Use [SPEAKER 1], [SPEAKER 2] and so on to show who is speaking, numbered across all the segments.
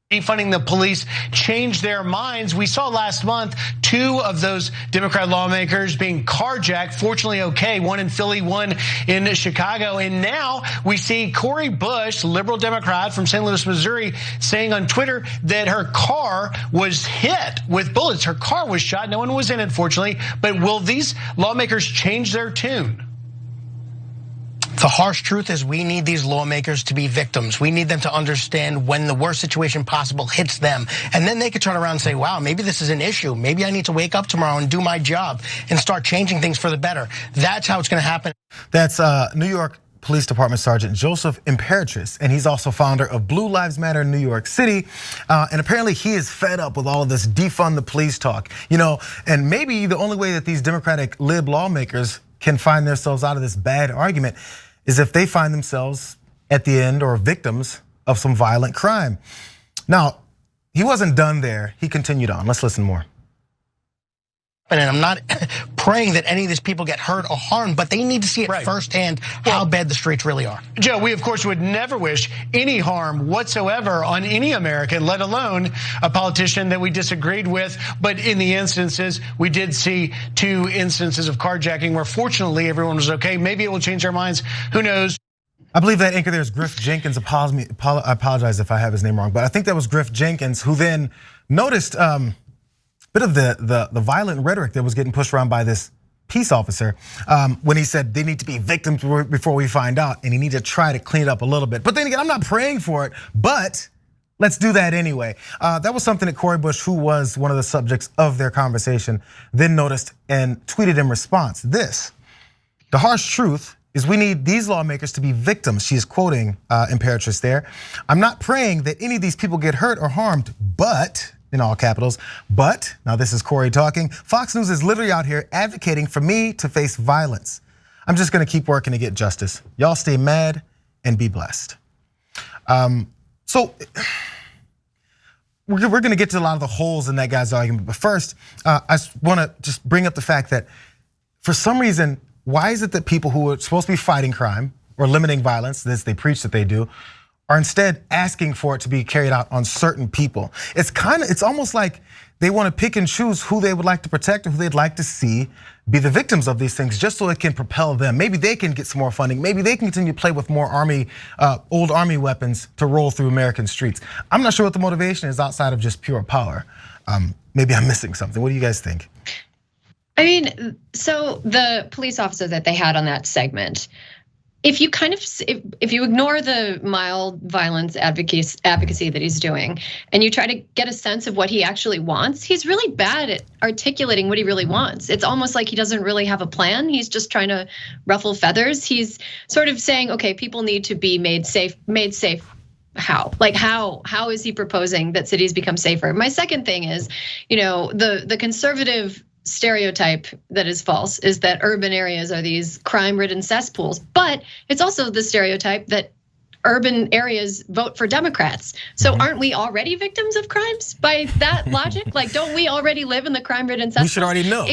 [SPEAKER 1] defunding the police change their minds. We saw last month 2 of those Democrat lawmakers being carjacked, fortunately okay, one in Philly, one in Chicago. And now we see Cori Bush, liberal Democrat from St. Louis, Missouri, saying on Twitter that her car was hit with bullets. Her car was shot. No one was in it, fortunately. But will these lawmakers change their tune?
[SPEAKER 2] The harsh truth is we need these lawmakers to be victims. We need them to understand when the worst situation possible hits them. And then they could turn around and say, wow, maybe this is an issue. Maybe I need to wake up tomorrow and do my job and start changing things for the better. That's how it's going to happen.
[SPEAKER 3] That's New York Police Department Sergeant Joseph Imperatrice, and he's also founder of Blue Lives Matter in New York City. And apparently he is fed up with all of this defund the police talk. And maybe the only way that these Democratic lib lawmakers can find themselves out of this bad argument is if they find themselves at the end or victims of some violent crime. Now, he wasn't done there. He continued on. Let's listen more.
[SPEAKER 2] And I'm not praying that any of these people get hurt or harmed, but they need to see it firsthand how bad the streets really are.
[SPEAKER 1] Joe, we of course would never wish any harm whatsoever on any American, let alone a politician that we disagreed with. But in the instances, we did see 2 instances of carjacking where fortunately everyone was okay. Maybe it will change our minds. Who knows?
[SPEAKER 3] I believe that anchor there is Griff Jenkins. I apologize if I have his name wrong, but I think that was Griff Jenkins who then noticed bit of the violent rhetoric that was getting pushed around by this peace officer when he said they need to be victims before we find out, and he need to try to clean it up a little bit. But then again, I'm not praying for it, but let's do that anyway. That was something that Cori Bush, who was one of the subjects of their conversation, then noticed and tweeted in response. This, the harsh truth is we need these lawmakers to be victims. She is quoting Imperatrice there. I'm not praying that any of these people get hurt or harmed, but, in all capitals, but, now this is Cori talking, Fox News is literally out here advocating for me to face violence. I'm just gonna keep working to get justice. Y'all stay mad and be blessed. So, we're gonna get to a lot of the holes in that guy's argument, but first, I wanna just bring up the fact that for some reason, why is it that people who are supposed to be fighting crime or limiting violence, as they preach that they do, are instead asking for it to be carried out on certain people? It's almost like they want to pick and choose who they would like to protect or who they'd like to see be the victims of these things, just so it can propel them. Maybe they can get some more funding. Maybe they can continue to play with more old army weapons to roll through American streets. I'm not sure what the motivation is outside of just pure power. Maybe I'm missing something. What do you guys think?
[SPEAKER 4] I mean, so the police officer that they had on that segment, if you if you ignore the mild violence advocacy that he's doing, and you try to get a sense of what he actually wants, he's really bad at articulating what he really wants. It's almost like he doesn't really have a plan. He's just trying to ruffle feathers. He's sort of saying, okay, people need to be made safe. Made safe. How? Like how is he proposing that cities become safer? My second thing is, the conservative stereotype that is false is that urban areas are these crime-ridden cesspools, but it's also the stereotype that urban areas vote for Democrats. So aren't we already victims of crimes by that logic? Like, don't we already live in the crime-ridden cesspools?
[SPEAKER 3] We should already know.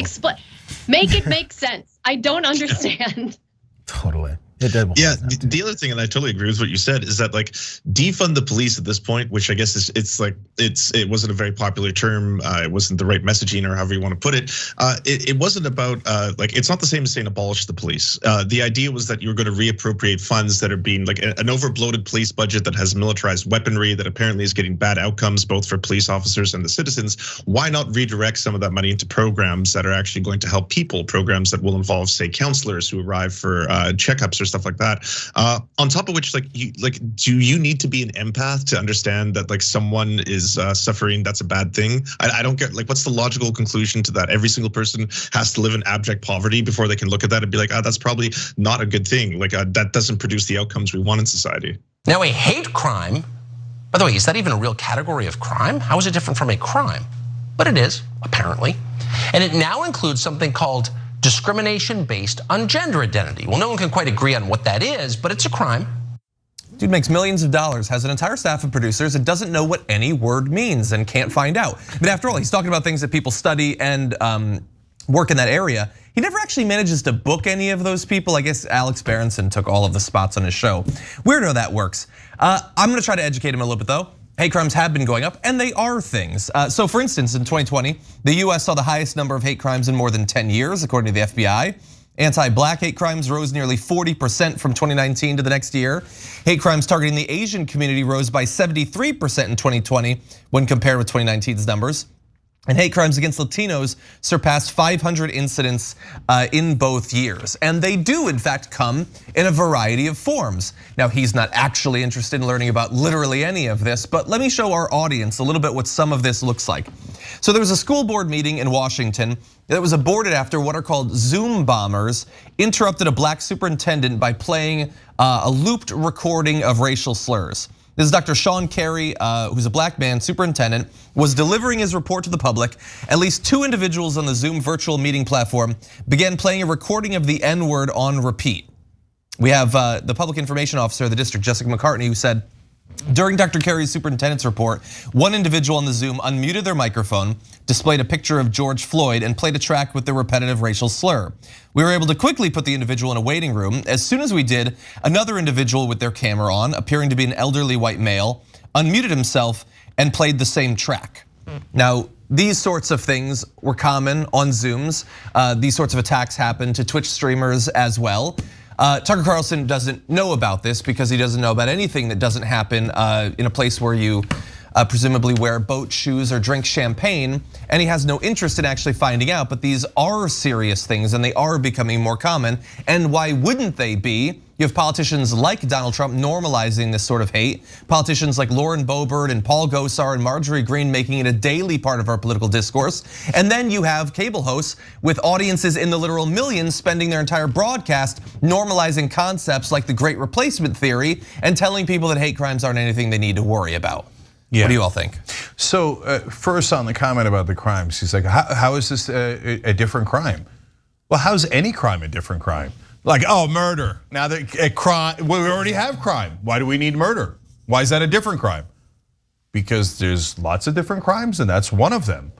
[SPEAKER 4] Make it make sense. I don't understand.
[SPEAKER 3] Totally. It did.
[SPEAKER 5] Yeah, the other thing, and I totally agree with what you said, is that like defund the police at this point, which I guess is it wasn't a very popular term. It wasn't the right messaging, or however you want to put it. It wasn't about it's not the same as saying abolish the police. The idea was that you were going to reappropriate funds that are being like an overbloated police budget that has militarized weaponry that apparently is getting bad outcomes both for police officers and the citizens. Why not redirect some of that money into programs that are actually going to help people? Programs that will involve, say, counselors who arrive for checkups or stuff like that. On top of which, do you need to be an empath to understand that like someone is suffering? That's a bad thing. I don't get what's the logical conclusion to that? Every single person has to live in abject poverty before they can look at that and be like, that's probably not a good thing. That doesn't produce the outcomes we want in society.
[SPEAKER 6] Now, a hate crime, by the way, is that even a real category of crime? How is it different from a crime? But it is, apparently. And it now includes something called discrimination based on gender identity. Well, no one can quite agree on what that is, but it's a crime.
[SPEAKER 7] Dude makes millions of dollars, has an entire staff of producers, and doesn't know what any word means and can't find out. But after all, he's talking about things that people study and work in that area. He never actually manages to book any of those people. I guess Alex Berenson took all of the spots on his show. Weird how that works. I'm gonna try to educate him a little bit though. hate crimes have been going up, and they are things. So for instance, in 2020, the US saw the highest number of hate crimes in more than 10 years, according to the FBI. Anti-black hate crimes rose nearly 40% from 2019 to the next year. Hate crimes targeting the Asian community rose by 73% in 2020 when compared with 2019's numbers. And hate crimes against Latinos surpassed 500 incidents in both years. And they do, in fact, come in a variety of forms. Now, he's not actually interested in learning about literally any of this, but let me show our audience a little bit what some of this looks like. So there was a school board meeting in Washington that was aborted after what are called Zoom bombers interrupted a black superintendent by playing a looped recording of racial slurs. This is Dr. Sean Carey, who's a black man, superintendent, was delivering his report to the public. At least 2 individuals on the Zoom virtual meeting platform began playing a recording of the N-word on repeat. We have the public information officer of the district, Jessica McCartney, who said, during Dr. Carey's superintendent's report, one individual on the Zoom unmuted their microphone, displayed a picture of George Floyd, and played a track with the repetitive racial slur. We were able to quickly put the individual in a waiting room. As soon as we did, another individual with their camera on, appearing to be an elderly white male, unmuted himself and played the same track. Now, these sorts of things were common on Zooms. These sorts of attacks happen to Twitch streamers as well. Tucker Carlson doesn't know about this because he doesn't know about anything that doesn't happen in a place where you presumably wear boat shoes or drink champagne, and he has no interest in actually finding out, but these are serious things and they are becoming more common. And why wouldn't they be? You have politicians like Donald Trump normalizing this sort of hate, politicians like Lauren Boebert and Paul Gosar and Marjorie Greene making it a daily part of our political discourse. And then you have cable hosts with audiences in the literal millions spending their entire broadcast normalizing concepts like the Great Replacement theory and telling people that hate crimes aren't anything they need to worry about. Yeah. What do you all think?
[SPEAKER 8] So first on the comment about the crimes, he's like, how is this a different crime? Well, how's any crime a different crime? Like, oh, murder. Now that a crime, well, we already have crime. Why do we need murder? Why is that a different crime? Because there's lots of different crimes and that's one of them.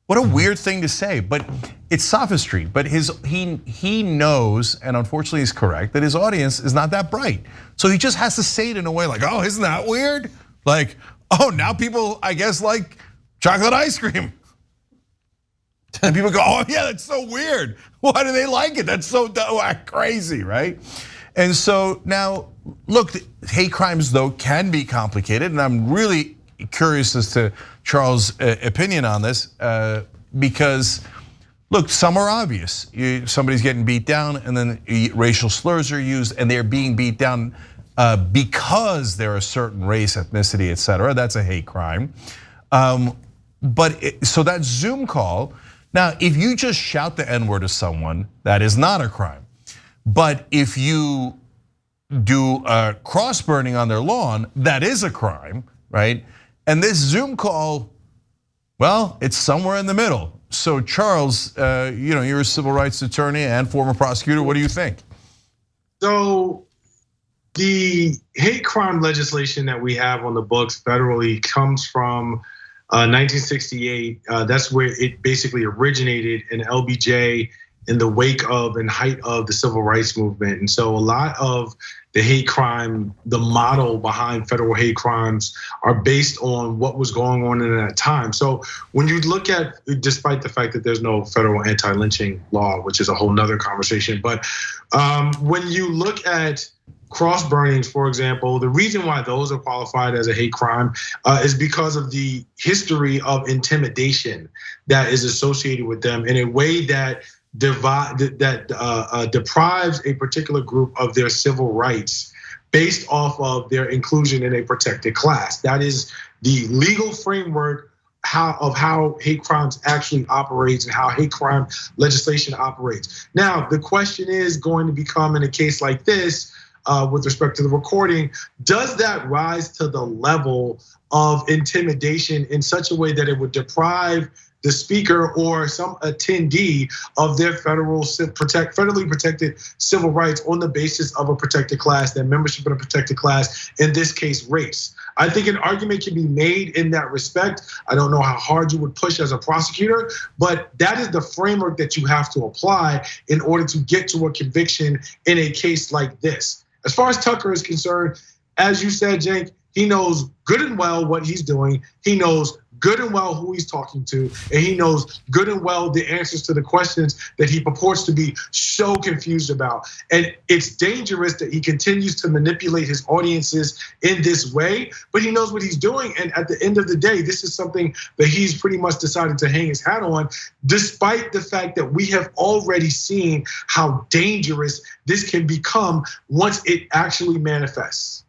[SPEAKER 8] What a weird thing to say, but it's sophistry. But he knows, and unfortunately he's correct, that his audience is not that bright. So he just has to say it in a way like, oh, isn't that weird? Like, oh, now people, I guess, like chocolate ice cream. And people go, oh yeah, that's so weird. Why do they like it? That's so crazy, right? And so now, look, hate crimes though can be complicated, and I'm really curious as to Charles' opinion on this, because look, some are obvious. Somebody's getting beat down, and then racial slurs are used, and they're being beat down because they're a certain race, ethnicity, etc. That's a hate crime. So that Zoom call. Now, if you just shout the N-word to someone, that is not a crime. But if you do cross burning on their lawn, that is a crime, right? And this Zoom call, well, it's somewhere in the middle. So Charles, you're a civil rights attorney and former prosecutor. What do you think?
[SPEAKER 9] So the hate crime legislation that we have on the books federally comes from 1968, that's where it basically originated in LBJ in the wake of and height of the civil rights movement. And so a lot of the hate crime, the model behind federal hate crimes are based on what was going on in that time. So when you look at, despite the fact that there's no federal anti-lynching law, which is a whole nother conversation, but when you look at cross burnings, for example, the reason why those are qualified as a hate crime is because of the history of intimidation that is associated with them in a way that deprives a particular group of their civil rights based off of their inclusion in a protected class. That is the legal framework of how hate crimes actually operates and how hate crime legislation operates. Now, the question is going to become, in a case like this, with respect to the recording, does that rise to the level of intimidation in such a way that it would deprive the speaker or some attendee of their federally protected civil rights on the basis of a protected class, their membership in a protected class, in this case, race? I think an argument can be made in that respect. I don't know how hard you would push as a prosecutor, but that is the framework that you have to apply in order to get to a conviction in a case like this. As far as Tucker is concerned, as you said, Cenk, He knows good and well what he's doing. He knows good and well who he's talking to, and he knows good and well the answers to the questions that he purports to be so confused about. And it's dangerous that he continues to manipulate his audiences in this way, but he knows what he's doing. And at the end of the day, this is something that he's pretty much decided to hang his hat on, despite the fact that we have already seen how dangerous this can become once it actually manifests.